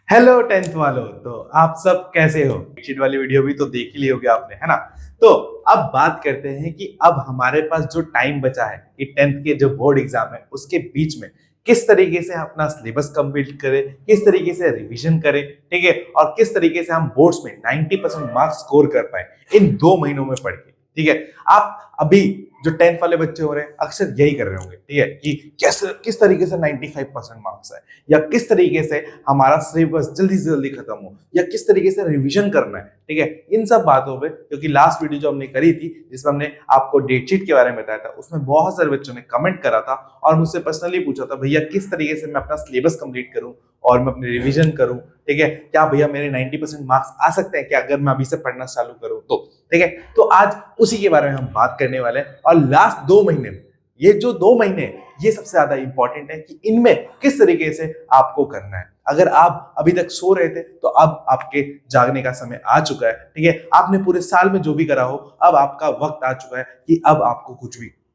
Hello tenth वालों। तो आप सब कैसे हो? शीट वाली वीडियो भी तो देख ही ली होगी आपने, है ना? तो अब बात करते हैं कि अब हमारे पास जो टाइम बचा है कि टेंथ के जो बोर्ड एग्जाम है उसके बीच में किस तरीके से हम अपना सिलेबस कंप्लीट करें, किस तरीके से रिवीजन करें, ठीक है, और किस तरीके से हम बोर्ड्स में 90% मार्क्स स्कोर कर पाए इन 2 महीनों में पढ़ के। ठीक है, आप अभी जो टेंथ वाले बच्चे हो रहे हैं अक्सर यही कर रहे होंगे, ठीक है, कि कैसे किस तरीके से 95% मार्क्स है, या किस तरीके से हमारा सिलेबस जल्दी से जल्दी खत्म हो, या किस तरीके से रिवीजन करना है। ठीक है, इन सब बातों पे, क्योंकि लास्ट वीडियो जो हमने करी थी जिसमें हमने आपको डेट शीट के बारे में बताया था, उसमें बहुत सारे बच्चों ने कमेंट करा था और मुझसे पर्सनली पूछा था, भैया किस तरीके से मैं अपना सिलेबस कंप्लीट करूं और मैं अपनी रिवीजन करूं। ठीक है, क्या भैया मेरे 90% मार्क्स आ सकते हैं क्या अगर मैं अभी से पढ़ना चालू करूं तो? ठीक है, तो आज उसी के बारे में हम बात करने वाले हैं। और लास्ट 2 महीने में, ये जो 2 महीने ये सबसे ज्यादा इंपॉर्टेंट है कि इनमें किस तरीके से आपको करना है। अगर आप अभी तक सो रहे थे तो अब आपके जागने का समय आ चुका है। ठीक है, आपने पूरे साल में जो भी करा हो अब आपका वक्त आ चुका है कि अब आपको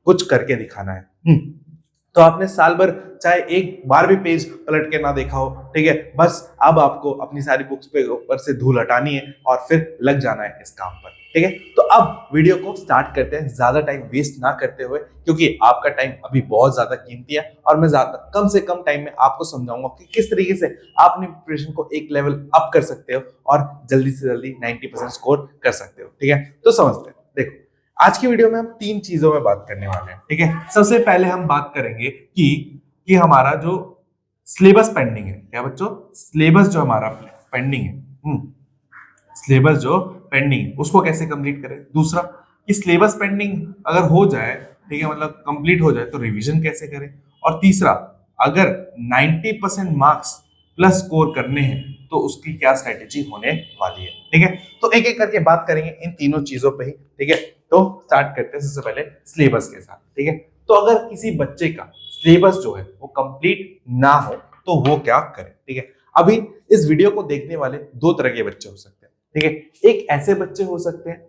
कुछ करके दिखाना है। तो आपने साल भर चाहे एक बार भी पेज पलट के ना देखा हो, ठीक है, बस अब आपको अपनी सारी बुक्स पे ऊपर से धूल हटानी है और फिर लग जाना है इस काम पर। ठीक है, तो अब वीडियो को स्टार्ट करते हैं ज्यादा टाइम वेस्ट ना करते हुए, क्योंकि आपका टाइम अभी बहुत ज्यादा कीमती है और मैं ज्यादा कम से कम टाइम में आपको समझाऊंगा कि किस तरीके से आप अपनी प्रिपरेशन को एक लेवल अप कर सकते हो और जल्दी से जल्दी 90% स्कोर कर सकते हो। ठीक है, तो समझते हैं। देखो, आज की वीडियो में हम 3 चीजों में बात करने वाले हैं। ठीक है, सबसे पहले हम बात करेंगे कि हमारा जो सिलेबस पेंडिंग है, क्या बच्चों, सिलेबस जो हमारा पेंडिंग है, सिलेबस जो पेंडिंग है उसको कैसे कंप्लीट करें। दूसरा, कि सिलेबस पेंडिंग अगर हो जाए, ठीक है, मतलब कंप्लीट हो जाए, तो रिवीजन कैसे करें। और तीसरा, अगर 90% मार्क्स प्लस स्कोर करने हैं तो उसकी क्या स्ट्रेटेजी होने वाली है। ठीक है, तो एक एक करके बात करेंगे इन तीनों चीजों पे ही। ठीक है, तो स्टार्ट करते हैं सबसे पहले सिलेबस के साथ। ठीक है, तो अगर किसी बच्चे का सिलेबस जो है वो कंप्लीट ना हो तो वो क्या करे। ठीक है, अभी इस वीडियो को देखने वाले 2 तरह के बच्चे हो सकते हैं। ठीक है, एक ऐसे बच्चे हो सकते हैं,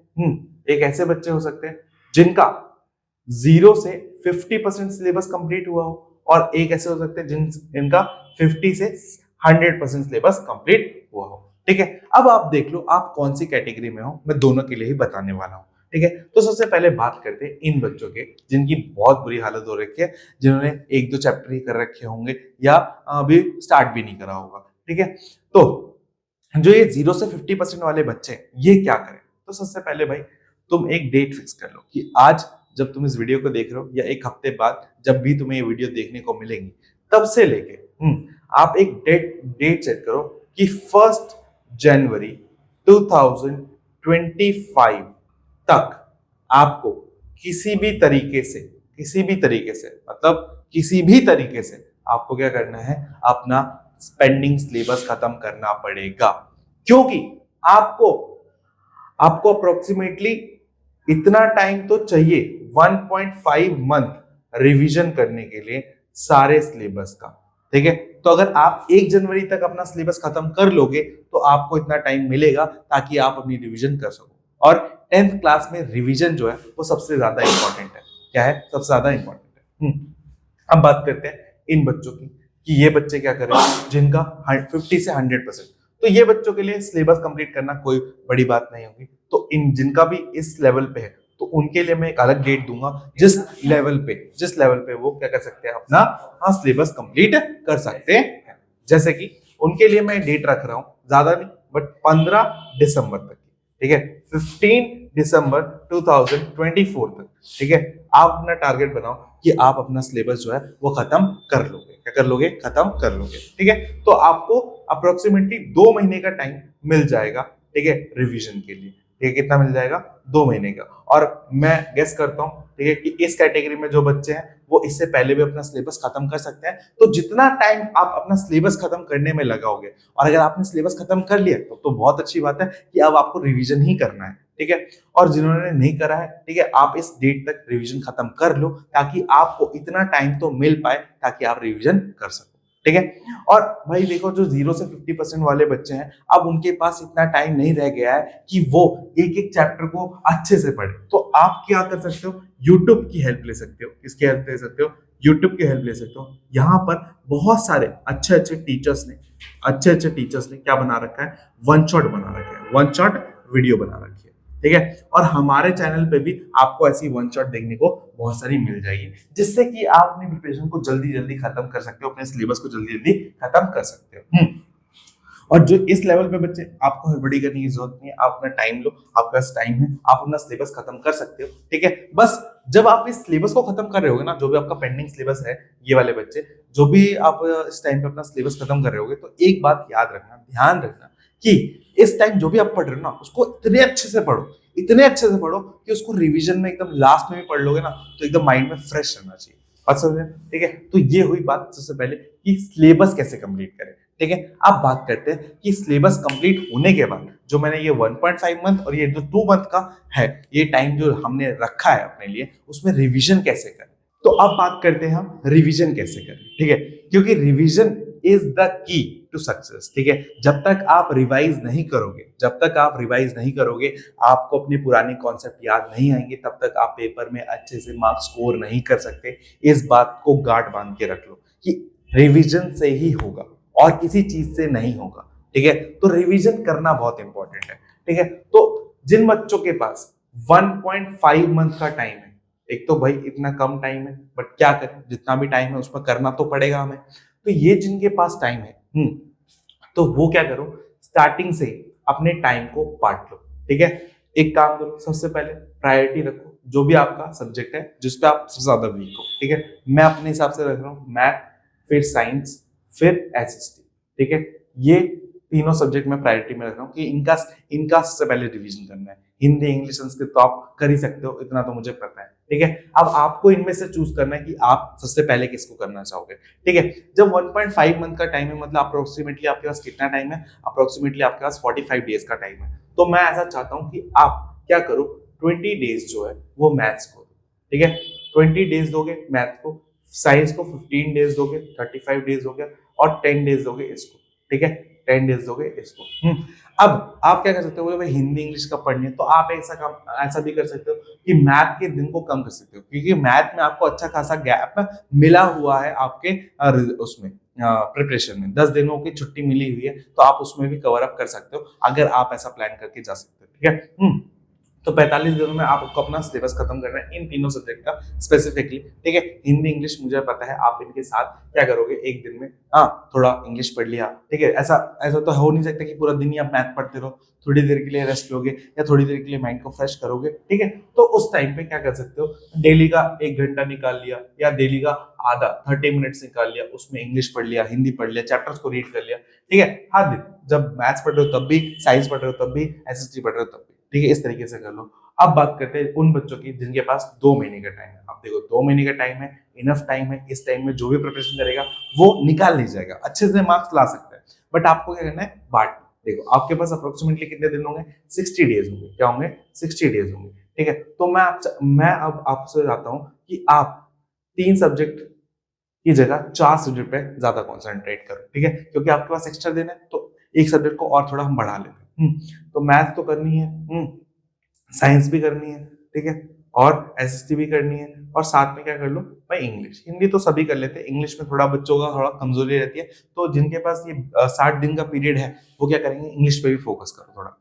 एक ऐसे बच्चे हो सकते हैं जिनका 0 से 50% सिलेबस कंप्लीट हुआ हो, और एक ऐसे हो सकते हैं जिनका 50 से 100% सिलेबस कंप्लीट हुआ हो। ठीक है, अब आप देख लो आप कौन सी कैटेगरी में हो, मैं दोनों के लिए ही बताने वाला हूं। ठीक है, तो सबसे पहले बात करते हैं इन बच्चों के जिनकी बहुत बुरी हालत हो रखी है, जिन्होंने 1-2 चैप्टर ही कर रखे होंगे या अभी स्टार्ट भी नहीं करा होगा। ठीक है, तो जो ये 0 से 50% वाले बच्चे हैं, ये क्या करें। तो सबसे पहले भाई तुम एक डेट फिक्स कर लो कि आज जब तुम इस वीडियो को देख रहे हो या एक हफ्ते बाद जब भी तुम्हें ये वीडियो देखने को मिलेंगी, तब से लेके आप एक डेट सेट करो कि 1 जनवरी 2025 तक आपको किसी भी तरीके से आपको क्या करना है, अपना पेंडिंग सिलेबस खत्म करना पड़ेगा। क्योंकि आपको आपको अप्रोक्सीमेटली इतना टाइम तो चाहिए, 1.5 मंथ रिवीजन करने के लिए सारे सिलेबस का। ठीक है, तो अगर आप 1 जनवरी तक अपना सिलेबस खत्म कर लोगे तो आपको इतना टाइम मिलेगा ताकि आप अपनी रिवीजन कर सको। और 10th क्लास में रिवीजन जो है वो सबसे ज्यादा इंपॉर्टेंट है। क्या है? सबसे ज्यादा इंपॉर्टेंट है। अब बात करते हैं इन बच्चों की कि ये बच्चे क्या करें जिनका 50 से 100%। तो ये बच्चों के लिए सिलेबस कंप्लीट करना कोई बड़ी बात नहीं होगी। तो इन जिनका भी इस लेवल पे है तो उनके लिए मैं एक अलग डेट दूंगा जिस लेवल पे वो क्या कर सकते हैं, अपना सिलेबस कंप्लीट कर सकते हैं। जैसे कि उनके लिए मैं डेट रख रहा हूं, ज्यादा नहीं बट 15 दिसंबर तक की। ठीक है, 15 दिसंबर 2024 तक। ठीक है, आप अपना टारगेट बनाओ कि आप अपना सिलेबस जो है वो खत्म कर लोगे। क्या कर लोगे? खत्म कर लोगे। ठीक है, तो आपको अप्रोक्सीमेटली 2 महीने का टाइम मिल जाएगा। ठीक है, रिवीजन के लिए। ठीक है, कितना मिल जाएगा? 2 महीने का। और मैं गेस करता हूं, ठीक है, कि इस कैटेगरी में जो बच्चे हैं वो इससे पहले भी अपना सिलेबस खत्म कर सकते हैं। तो जितना टाइम आप अपना सिलेबस खत्म करने में लगाओगे, और अगर आपने सिलेबस खत्म कर लिया तो बहुत अच्छी बात है कि अब आपको रिवीजन ही करना है। ठीक है, और जिन्होंने नहीं करा है, ठीक है, आप इस डेट तक रिवीजन खत्म कर लो ताकि आपको इतना टाइम तो मिल पाए ताकि आप रिवीजन कर सको। ठीक है, और भाई देखो जो 0 से 50% वाले बच्चे हैं, अब उनके पास इतना टाइम नहीं रह गया है कि वो एक एक चैप्टर को अच्छे से पढ़े। तो आप क्या कर सकते हो? यूट्यूब की हेल्प ले सकते हो। किसकी हेल्प ले सकते हो? यूट्यूब की हेल्प ले सकते हो। यहाँ पर बहुत सारे अच्छे अच्छे टीचर्स ने क्या बना रखा है, वन शॉट बना रखा है, वन शॉट वीडियो बना रखी है, ठीक है। और हमारे चैनल पे भी आपको ऐसी वन शॉट देखने को बहुत सारी मिल जाएगी, जिससे कि आप अपनी प्रिपरेशन को जल्दी जल्दी खत्म कर सकते हो, अपने सिलेबस को जल्दी जल्दी खत्म कर सकते हो। और जो इस लेवल पे बच्चे, आपको हड़बड़ी करने की जरूरत नहीं है, आप अपना टाइम लो, आपके पास टाइम है, आप अपना सिलेबस खत्म कर सकते हो, ठीक है। बस जब आप इस सिलेबस को खत्म कर रहे होगे ना, जो भी आपका पेंडिंग सिलेबस है, ये वाले बच्चे जो भी आप इस टाइम पे अपना सिलेबस खत्म कर रहे होगे, तो एक बात याद रखना, ध्यान रखना कि इस टाइम जो भी आप पढ़ रहे हो ना, उसको इतने अच्छे से पढ़ो, इतने अच्छे से पढ़ो कि उसको रिवीजन में एकदम लास्ट में भी पढ़ लोगे ना, तो एकदम माइंड में फ्रेश रहना चाहिए। बात समझ रहे हैं? ठीक है। तो ये हुई बात सबसे पहले कि सिलेबस कैसे कंप्लीट करें, ठीक है। अब बात करते हैं कि सिलेबस कंप्लीट होने के बाद जो मैंने ये 1.5 मंथ और ये जो 2 मंथ का है, ये टाइम जो हमने रखा है अपने लिए, उसमें रिवीजन कैसे करें। तो अब बात करते हैं हम रिवीजन कैसे करें, ठीक है। क्योंकि revision is the key to success, ठीक है। जब तक आप रिवाइज नहीं करोगे, आपको अपने पुराने कॉन्सेप्ट याद नहीं आएंगे, तब तक आप पेपर में अच्छे से मार्क्स स्कोर नहीं कर सकते। इस बात को गांठ बांध के रख लो कि रिवीजन से ही होगा और किसी चीज से नहीं होगा, ठीक है। तो रिवीजन करना बहुत इंपॉर्टेंट है, ठीक है। तो जिन बच्चों के पास 1.5 मंथ का टाइम है, एक तो भाई इतना कम टाइम है, बट क्या करें, जितना भी टाइम है उसमें करना तो पड़ेगा हमें। तो ये जिनके पास टाइम है, तो वो क्या करो, स्टार्टिंग से अपने टाइम को बांट लो, ठीक है। एक काम करो, सबसे पहले प्रायोरिटी रखो जो भी आपका सब्जेक्ट है जिसपे आप सबसे ज्यादा वीक हो, ठीक है। मैं अपने हिसाब से रख रहा हूँ मैथ, फिर साइंस, फिर एसएसटी, ठीक है। ये तीनों सब्जेक्ट में प्रायोरिटी में रख रहा हूँ कि इनका सबसे पहले रिवीजन करना है। हिंदी, इंग्लिश, संस्कृत तो आप कर ही सकते हो, इतना तो मुझे पता है, ठीक है। अब आपको इनमें से चूज करना है कि आप सबसे पहले किसको करना चाहोगे, ठीक है। जब 1.5 मंथ का टाइम है, मतलब अप्रोक्सीमेटली आपके पास कितना टाइम है, अप्रोक्सीमेटली आपके पास 45 डेज का टाइम है। तो मैं ऐसा चाहता हूँ कि आप क्या करो, 20 डेज जो है वो मैथ्स को, ठीक है। 20 डेज दोगे मैथ को, साइंस को 15 डेज दोगे, 35 डेज हो गया, और 10 डेज दोगे इसको, ठीक है। 10 डेज दोगे इसको। अब आप क्या कर सकते हो, बोले भाई हिंदी इंग्लिश का पढ़नी है, तो आप ऐसा भी कर सकते हो कि मैथ के दिन को कम कर सकते हो, क्योंकि मैथ में आपको अच्छा खासा गैप मिला हुआ है आपके उसमें प्रिपरेशन में 10 दिनों की छुट्टी मिली हुई है, तो आप उसमें भी कवर अप कर सकते हो अगर आप ऐसा प्लान करके जा सकते हो, ठीक है। तो 45 दिनों में आपको अपना सिलेबस खत्म करना है इन तीनों सब्जेक्ट का स्पेसिफिकली, ठीक है। हिंदी इंग्लिश मुझे पता है, आप इनके साथ क्या करोगे, एक दिन में थोड़ा इंग्लिश पढ़ लिया, ठीक है। ऐसा तो हो नहीं सकता कि पूरा दिन ही आप मैथ पढ़ते रहो, थोड़ी देर के लिए रेस्ट लोगे या थोड़ी देर के लिए माइंड को फ्रेश करोगे, ठीक है। तो उस टाइम पे क्या कर सकते हो, डेली का 1 घंटा निकाल लिया या डेली का आधा 30 मिनट्स निकाल लिया, उसमें इंग्लिश पढ़ लिया, हिंदी पढ़ लिया, चैप्टर्स को रीड कर लिया, ठीक है। हर दिन जब मैथ्स पढ़ रहे हो तब भी, साइंस पढ़ रहे हो तब भी, एसएसटी पढ़ रहे हो तब भी, ठीक है। इस तरीके से कर लो। अब बात करते हैं उन बच्चों की जिनके पास 2 महीने का टाइम है। अब देखो 2 महीने का टाइम है, इनफ टाइम है, इस टाइम में जो भी प्रिपरेशन करेगा वो निकाल ली जाएगा, अच्छे से मार्क्स ला सकता है। बट आपको क्या करना है, बांट। देखो आपके पास अप्रोक्सीमेटली कितने दिन होंगे, 60 डेज होंगे, क्या होंगे, 60 डेज होंगे, ठीक है। तो मैं अब आपसे चाहता हूँ कि आप 3 सब्जेक्ट की जगह 4 सब्जेक्ट पे ज्यादा कॉन्सेंट्रेट करो, ठीक है। क्योंकि आपके पास एक्स्ट्रा दिन है, तो एक सब्जेक्ट को और थोड़ा हम बढ़ा लेते हैं। तो मैथ तो करनी है, साइंस भी करनी है, ठीक है, और एसएसटी भी करनी है, और साथ में क्या कर लो भाई, इंग्लिश। हिंदी तो सभी कर लेते हैं, इंग्लिश में थोड़ा बच्चों का थोड़ा कमजोरी रहती है, तो जिनके पास ये 60 दिन का पीरियड है, वो क्या करेंगे, इंग्लिश पे भी फोकस करो थोड़ा।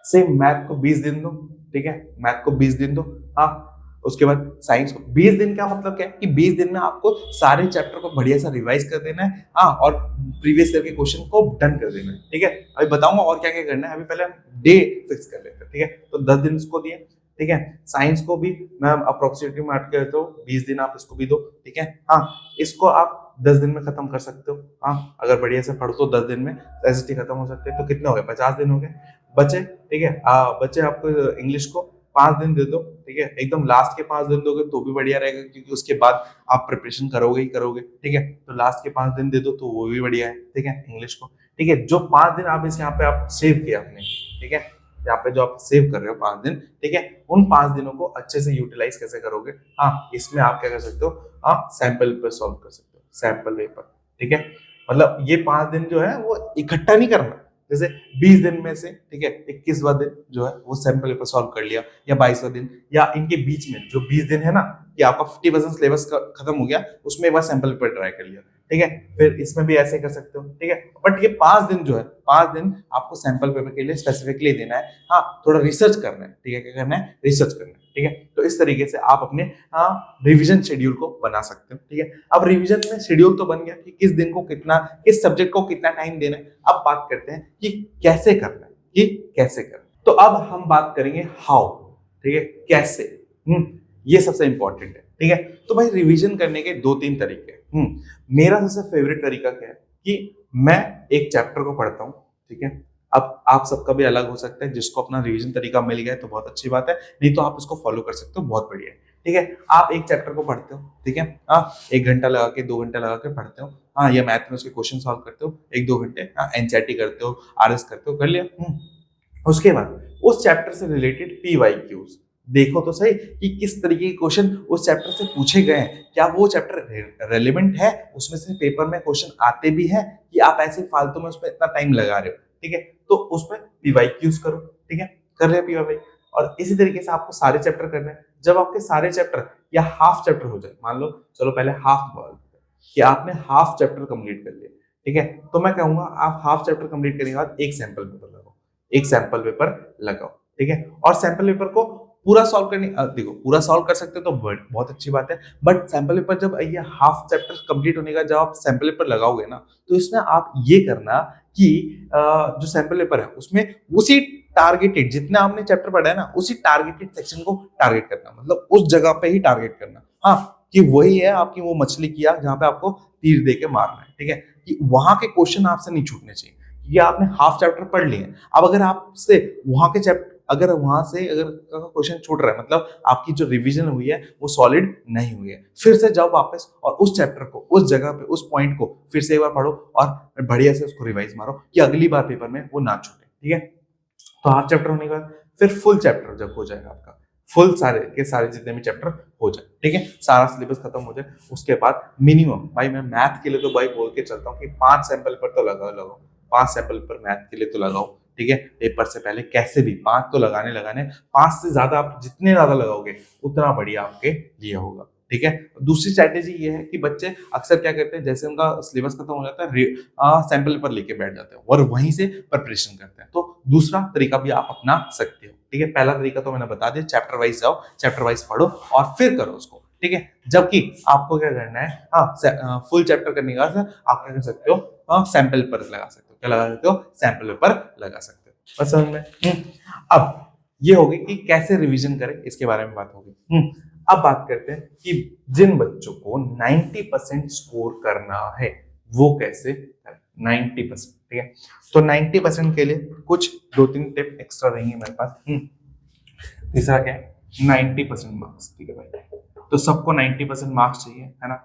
सेम मैथ को 20 दिन दो, ठीक है, मैथ को 20 दिन दो। हाँ, उसके बाद साइंस को 20 दिन का मतलब क्या है कि 20 दिन में आपको सारे चैप्टर को बढ़िया सा रिवाइज कर देना है, हाँ, और प्रीवियस ईयर के क्वेश्चन को डन कर देना है, ठीक है। अभी बताऊंगा और क्या क्या करना है, अभी पहले हम डे फिक्स कर लेते हैं, ठीक है। तो 10 दिन इसको दिए, ठीक है। साइंस को भी मैं अप्रोक्सीमेटली मार्क कर देता हूँ, 20 दिन आप इसको भी दो, ठीक है। हाँ, इसको आप 10 दिन में खत्म कर सकते हो, हाँ, अगर बढ़िया से पढ़ो तो 10 दिन में एसएसटी खत्म हो सकते हैं। तो कितने हो गए, 50 दिन हो गए बचे, ठीक है। बचे आपको इंग्लिश को 5 दिन दे दो, ठीक है। एकदम लास्ट के 5 दिन दोगे तो भी बढ़िया रहेगा, क्योंकि उसके बाद आप प्रिपरेशन करोगे ही करोगे, ठीक है। तो लास्ट के 5 दिन दे दो तो वो भी बढ़िया है, ठीक है, इंग्लिश को, ठीक है। जो 5 दिन आप इस यहाँ पे आप सेव किया आपने, ठीक है, यहाँ पे जो आप सेव कर रहे हो 5 दिन, ठीक है, उन 5 दिनों को अच्छे से यूटिलाइज कैसे करोगे, हाँ, इसमें आप क्या कर सकते हो, हाँ, सैंपल पे सॉल्व कर सकते हो, सैंपल पेपर, ठीक है। मतलब ये 5 दिन जो है वो इकट्ठा नहीं करना, जैसे 20 दिन में से, ठीक है, 21वां दिन जो है वो सैंपल पेपर सॉल्व कर लिया, या 22वां दिन, या इनके बीच में जो 20 दिन है ना, कि आपका 50% सिलेबस खत्म हो गया, उसमें एक बार सैंपल पेपर ट्राई कर लिया, ठीक है। फिर इसमें भी ऐसे कर सकते हो, ठीक है। बट ये 5 दिन जो है, 5 दिन आपको सैंपल पेपर के लिए स्पेसिफिकली देना है। हाँ, थोड़ा रिसर्च करना है, ठीक है। क्या करना है? रिसर्च करना है, ठीक है। तो इस तरीके से आप अपने रिवीजन शेड्यूल को बना सकते हो, ठीक है। अब रिवीजन में शेड्यूल तो बन गया कि किस दिन को कितना, किस सब्जेक्ट को कितना टाइम देना है। अब बात करते हैं कि कैसे करना है, कि कैसे करना है। तो अब हम बात करेंगे हाउ, ठीक है, कैसे। ये सबसे इंपॉर्टेंट है, ठीक है। तो भाई रिवीजन करने के 2-3 तरीके हैं। मेरा सबसे फेवरेट तरीका क्या है कि मैं एक चैप्टर को पढ़ता हूँ, ठीक है। अब आप सबका भी अलग हो सकता है, जिसको अपना रिवीजन तरीका मिल गया है तो बहुत अच्छी बात है, नहीं तो आप इसको फॉलो कर सकते हो, बहुत बढ़िया है, ठीक है। आप एक चैप्टर को पढ़ते हो, ठीक है, 1 घंटा लगा के, 2 घंटा लगा के पढ़ते हो, या मैथ में उसके क्वेश्चन सॉल्व करते हो 1-2 घंटे, एनसीईआरटी करते हो, आरएस करते हो, कर लिया। उसके बाद उस चैप्टर से रिलेटेड पीवाईक्यूज देखो तो सही कि किस तरीके के क्वेश्चन उस चैप्टर से पूछे गए हैं, क्या वो चैप्टर रेलेवेंट है, उसमें से पेपर में क्वेश्चन आते भी हैं, कि आप ऐसे फालतू में उसमें इतना टाइम लगा रहे हो, ठीक है। तो उसमें पीवाईक्यूज करो, ठीक है, कर रहे पीवाई। और इसी तरीके से आपको सारे चैप्टर करने हैं। जब आपके सारे चैप्टर या हाफ चैप्टर हो जाए, मान लो चलो पहले हाफ कि आपने हाफ चैप्टर कंप्लीट कर लिया, ठीक है, तो मैं कहूंगा आप हाफ चैप्टर कंप्लीट करने के बाद एक सैंपल पेपर लगाओ, एक सैंपल पेपर लगाओ, ठीक है। और सैंपल पेपर को पूरा सॉल्व करने, देखो पूरा सॉल्व कर सकते हो तो बहुत अच्छी बात है, बट सैंपल पेपर जब ये हाफ चैप्टर कंप्लीट होने का जब आप सैंपल पेपर लगाओगे ना, तो इसमें आप ये करना कि जो सैंपल पेपर है उसमें उसी टारगेटेड, जितना आपने चैप्टर पढ़ा है ना, उसी टारगेटेड सेक्शन को टारगेट करना, मतलब उस जगह पे ही टारगेट करना। हाँ, कि वही है आपकी वो मछली की आग जहां पे आपको तीर दे के मारना है, ठीक है, कि वहां के क्वेश्चन आपसे नहीं छूटने चाहिए। ये आपने हाफ चैप्टर पढ़ लिए, अब अगर आपसे वहां के चैप्टर, अगर वहां से अगर क्वेश्चन छूट रहा है, मतलब आपकी जो रिवीजन हुई है वो सॉलिड नहीं हुई है, फिर से जाओ वापस और उस चैप्टर को, उस जगह पे, उस पॉइंट को फिर से एक बार पढ़ो और बढ़िया से उसको रिवाइज मारो कि अगली बार पेपर में वो ना छूटे, ठीक है। तो हाफ चैप्टर होने के बाद फिर फुल चैप्टर जब हो जाएगा आपका, फुल सारे के सारे जितने भी चैप्टर हो जाए, ठीक है, सारा सिलेबस खत्म हो जाए, उसके बाद मिनिमम, भाई मैं मैथ के लिए तो भाई बोल के चलता हूँ कि 5 सैंपल पर तो लगाओ, 5 सैंपल पर मैथ के लिए तो लगाओ, ठीक है। पेपर से पहले कैसे भी 5 तो लगाने, 5 से ज्यादा आप जितने ज्यादा लगाओगे उतना बढ़िया आपके लिए होगा, ठीक है। दूसरी स्ट्रैटेजी ये है कि बच्चे अक्सर क्या करते हैं, जैसे उनका सिलेबस खत्म हो जाता है, सैंपल पर लेके बैठ जाते हैं और वहीं से प्रिपरेशन करते हैं। तो दूसरा तरीका भी आप अपना सकते हो, ठीक है। पहला तरीका तो मैंने बता दिया, चैप्टर वाइज जाओ, चैप्टर वाइज पढ़ो और फिर करो उसको, ठीक है। जबकि आपको क्या करना है, फुल चैप्टर करने के बाद आप क्या कर सकते हो, सैंपल पर लगा सकते हो, क्या लगा सकते हो, सैंपल पर लगा सकते हो, बस समझ में। अब ये होगी कि कैसे रिवीजन करें, इसके बारे में बात होगी। अब बात करते हैं कि जिन बच्चों को 90% स्कोर करना है वो कैसे करें, 90%, ठीक है। तो 90% के लिए कुछ 2-3 टिप एक्स्ट्रा रहेंगे मेरे पास। तीसरा क्या है, 90% मार्क्स, ठीक है भाई, तो सबको 90% मार्क्स चाहिए, है ना,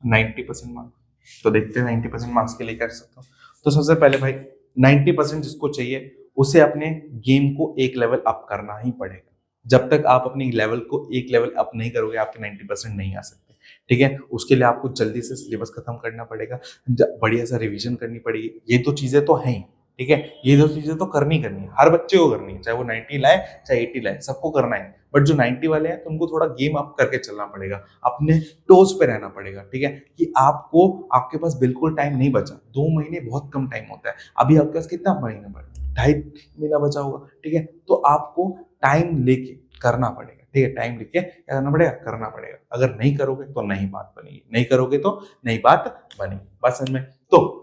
90% मार्क्स। तो देखते हैं 90% मार्क्स के लिए कर सकता हूँ। तो सबसे पहले भाई 90% जिसको चाहिए उसे अपने गेम को एक लेवल अप करना ही पड़ेगा। जब तक आप अपनी लेवल को एक लेवल अप नहीं करोगे, आपके 90% नहीं आ सकते, ठीक है। उसके लिए आपको जल्दी से सिलेबस खत्म करना पड़ेगा, बढ़िया सा रिवीजन करनी पड़ेगी। ये तो चीजें तो हैं, ठीक है, ये 2 चीजें तो करनी है, हर बच्चे को करनी है, चाहे वो 90 लाए चाहे 80 लाए, सबको करना है। बट जो 90 वाले हैं तो उनको थोड़ा गेम अप करके चलना पड़ेगा, अपने टोज पे रहना पड़ेगा, ठीक है, कि आपको, आपके पास बिल्कुल टाइम नहीं बचा, 2 महीने बहुत कम टाइम होता है, अभी आपके पास कितना महीना बचा, 2.5 महीना बचा होगा, ठीक है। तो आपको टाइम लेके करना पड़ेगा, ठीक है, टाइम लेके क्या करना पड़ेगा, करना पड़ेगा। अगर नहीं करोगे तो नहीं बात बनेगी, नहीं करोगे तो नहीं बात बनेगी, बात समझ में। तो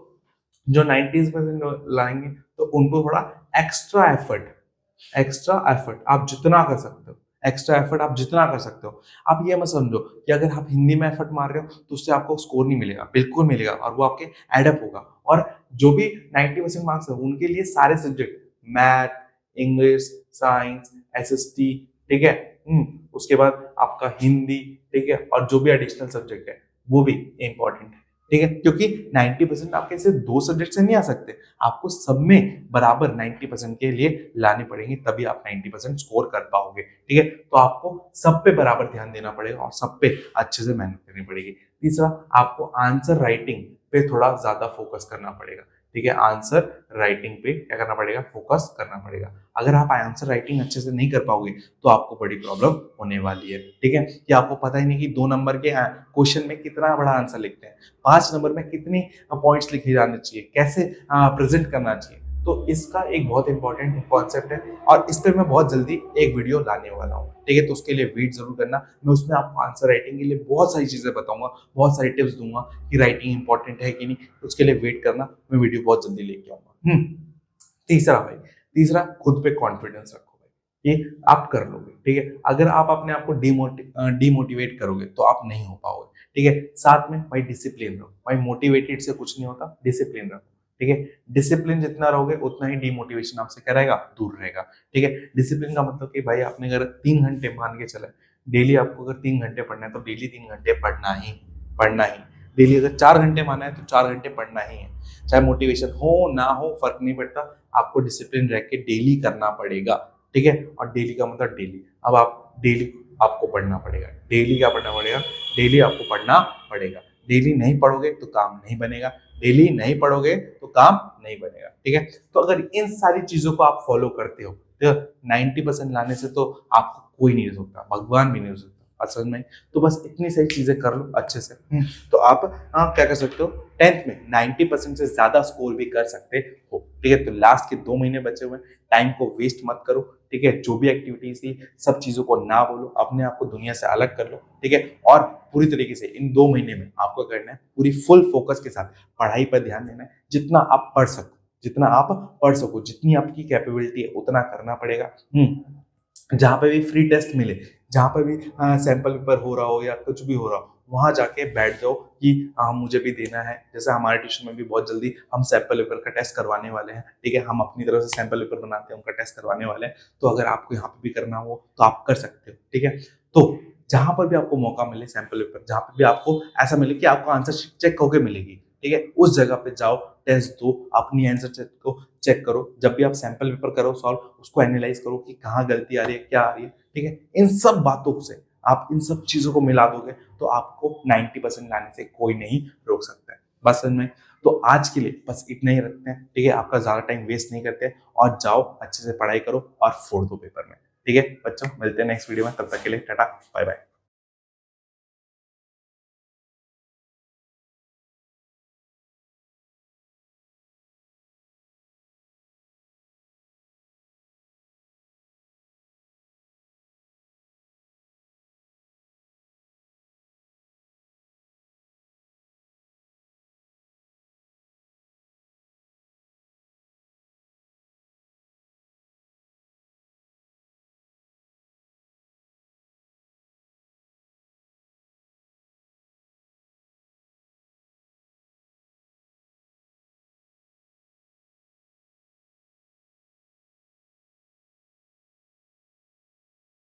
जो 90% लाएंगे तो उनको थोड़ा एक्स्ट्रा एफर्ट आप जितना कर सकते हो, एक्स्ट्रा एफर्ट आप जितना कर सकते हो। आप ये मत समझो कि अगर आप हिंदी में एफर्ट मार रहे हो तो उससे आपको स्कोर नहीं मिलेगा, बिल्कुल मिलेगा और वो आपके एडअप होगा। और जो भी 90% मार्क्स है उनके लिए सारे subject, math, English, science, SST, ठीक है, उसके बाद आपका हिंदी, ठीक है, और जो भी एडिशनल सब्जेक्ट है वो भी इंपॉर्टेंट है, ठीक है, क्योंकि 90% आपके सिर्फ 2 सब्जेक्ट से नहीं आ सकते, आपको सब में बराबर 90% के लिए लाने पड़ेंगे, तभी आप 90% स्कोर कर पाओगे, ठीक है। तो आपको सब पे बराबर ध्यान देना पड़ेगा और सब पे अच्छे से मेहनत करनी पड़ेगी। तीसरा, आपको आंसर राइटिंग पे थोड़ा ज्यादा फोकस करना पड़ेगा, ठीक है, आंसर राइटिंग पे क्या करना पड़ेगा, फोकस करना पड़ेगा। अगर आप आंसर राइटिंग अच्छे से नहीं कर पाओगे तो आपको बड़ी प्रॉब्लम होने वाली है। ठीक है, कि आपको पता ही नहीं कि 2 नंबर के क्वेश्चन में कितना बड़ा आंसर लिखते हैं, 5 नंबर में कितनी पॉइंट्स लिखे जाने चाहिए, कैसे प्रेजेंट करना चाहिए। तो इसका एक बहुत इंपॉर्टेंट कॉन्सेप्ट है और इस पर मैं बहुत जल्दी एक वीडियो लाने वाला हूँ। ठीक है, तो उसके लिए वेट जरूर करना। मैं उसमें आपको आंसर राइटिंग के लिए बहुत सारी चीजें बताऊंगा, बहुत सारी टिप्स दूंगा कि राइटिंग इंपॉर्टेंट है कि नहीं। उसके लिए वेट करना, मैं वीडियो बहुत जल्दी लेके आऊंगा। तीसरा भाई, तीसरा खुद पे कॉन्फिडेंस रखो भाई, ये आप कर लोगे। ठीक है, अगर आप अपने आप को डिमोटिवेट करोगे तो आप नहीं हो पाओगे। ठीक है, साथ में भाई डिसिप्लिन रहो भाई, मोटिवेटेड से कुछ नहीं होता, डिसिप्लिन रखो। ठीक है, डिसिप्लिन जितना रहोगे उतना ही डिमोटिवेशन आपसे क्या रहेगा, दूर रहेगा। ठीक है, डिसिप्लिन का मतलब कि भाई आपने अगर 3 घंटे मान के चले, डेली आपको अगर 3 घंटे पढ़ना है तो डेली 3 घंटे पढ़ना ही। डेली अगर 4 घंटे माना है तो 4 घंटे पढ़ना ही है, चाहे मोटिवेशन हो ना हो फर्क नहीं पड़ता, आपको डिसिप्लिन रह के डेली करना पड़ेगा। ठीक है, और डेली का मतलब डेली, अब आप डेली आपको पढ़ना पड़ेगा। डेली क्या पढ़ना पड़ेगा, डेली आपको पढ़ना पड़ेगा। डेली नहीं पढ़ोगे तो काम नहीं बनेगा, डेली नहीं पढ़ोगे तो काम नहीं बनेगा। ठीक है, तो अगर इन सारी चीजों को आप फॉलो करते हो तो 90% लाने से तो आपको कोई नहीं रोक सकता, भगवान भी नहीं रोक सकता असल में। तो बस इतनी सारी चीजें कर लो अच्छे से, तो आप क्या कर सकते हो, 10th में 90% से ज्यादा स्कोर भी कर सकते हो। ठीक है, तो लास्ट के 2 महीने बचे हुए, टाइम को वेस्ट मत करो। ठीक है, जो भी एक्टिविटीज थी सब चीजों को ना बोलो, अपने आप को दुनिया से अलग कर लो। ठीक है, और पूरी तरीके से इन 2 महीने में आपको करना है, पूरी फुल फोकस के साथ पढ़ाई पर ध्यान देना है। जितना आप पढ़ सको, जितनी आपकी कैपेबिलिटी है उतना करना पड़ेगा। जहाँ पे भी फ्री टेस्ट मिले, जहाँ पे भी सैंपल पेपर हो रहा हो या कुछ भी हो रहा हो, वहां जाके बैठ जाओ कि मुझे भी देना है। जैसे हमारे ट्यूशन में भी बहुत जल्दी हम सैंपल पेपर का टेस्ट करवाने वाले हैं। ठीक है, हम अपनी तरफ से सैंपल पेपर बनाते हैं, उनका टेस्ट करवाने वाले हैं। तो अगर आपको यहाँ पे भी करना हो तो आप कर सकते हो। ठीक है, तो जहां पर भी आपको मौका मिले, सैंपल पेपर जहां पर भी आपको ऐसा मिले कि आपको आंसर चेक होके मिलेगी, ठीक है, उस जगह पे जाओ, टेस्ट दो, अपनी आंसर को चेक करो। जब भी आप सैंपल पेपर करो सॉल्व, उसको एनालाइज करो कि कहाँ गलती आ रही है, क्या आ रही है। ठीक है, इन सब बातों से आप इन सब चीजों को मिला दोगे तो आपको 90% लाने से कोई नहीं रोक सकता है। बस समझ में, तो आज के लिए बस इतना ही रखते हैं। ठीक है, आपका ज्यादा टाइम वेस्ट नहीं करते और जाओ अच्छे से पढ़ाई करो और फोड़ दो पेपर में। ठीक है बच्चों, मिलते हैं नेक्स्ट वीडियो में, तब तक के लिए टाटा बाय बाय।